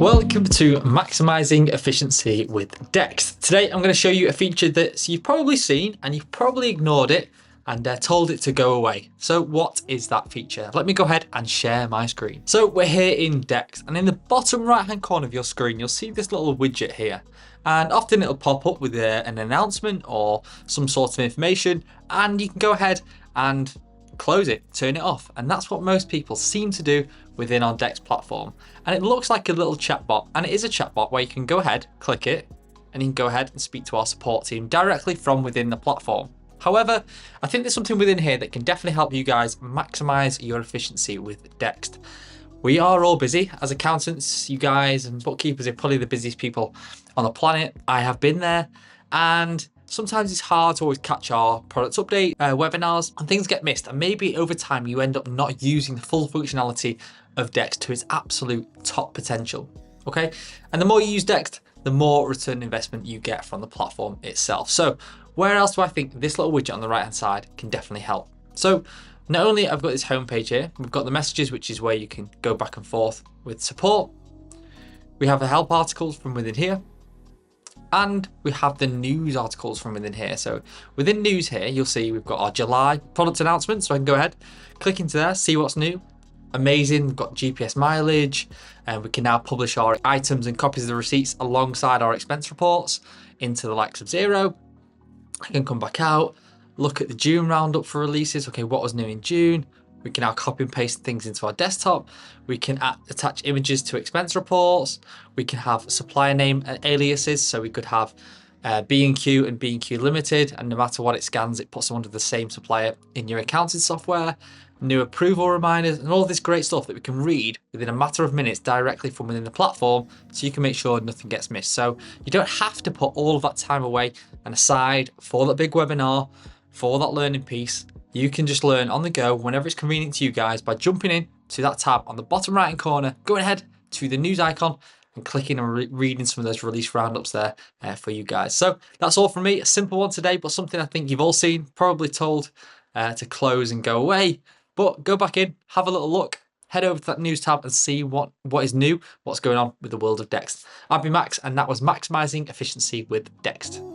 Welcome to Maximising Efficiency with Dext. Today I'm going to show you a feature that you've probably seen and you've probably ignored it and told it to go away. So what is that feature? Let me go ahead and share my screen. So we're here in Dext, and in the bottom right hand corner of your screen you'll see this little widget here, and often it'll pop up with an announcement or some sort of information, and you can go ahead and close it, turn it off. And that's what most people seem to do within our Dext platform. And it looks like a little chatbot, and it is a chatbot where you can go ahead, click it, and you can go ahead and speak to our support team directly from within the platform. However, I think there's something within here that can definitely help you guys maximize your efficiency with Dext. We are all busy as accountants. You guys and bookkeepers are probably the busiest people on the planet. I have been there, and sometimes it's hard to always catch our product update webinars, and things get missed. And maybe over time you end up not using the full functionality of Dext to its absolute top potential. Okay, and the more you use Dext, the more return on investment you get from the platform itself. So where else do I think this little widget on the right hand side can definitely help? So not only I've got this homepage here, we've got the messages, which is where you can go back and forth with support. We have the help articles from within here, and we have the news articles from within here. So within news here, you'll see we've got our July product announcement. So I can go ahead, click into there, see what's new. Amazing, we've got GPS mileage, and we can now publish our items and copies of the receipts alongside our expense reports into the likes of Xero. I can come back out, look at the June roundup for releases. Okay, what was new in June? We can now copy and paste things into our desktop. We can attach images to expense reports. We can have supplier name and aliases. So we could have B&Q and B&Q Limited, and no matter what it scans, it puts them under the same supplier in your accounting software. New approval reminders, and all this great stuff that we can read within a matter of minutes directly from within the platform, so you can make sure nothing gets missed. So you don't have to put all of that time away and aside for that big webinar, for that learning piece. You can just learn on the go whenever it's convenient to you guys by jumping in to that tab on the bottom right hand corner, going ahead to the news icon and clicking and reading some of those release roundups there for you guys. So that's all from me. A simple one today, but something I think you've all seen, probably told to close and go away. But go back in, have a little look, head over to that news tab and see what is new, what's going on with the world of Dext. I've been Max, and that was Maximising Efficiency with Dext.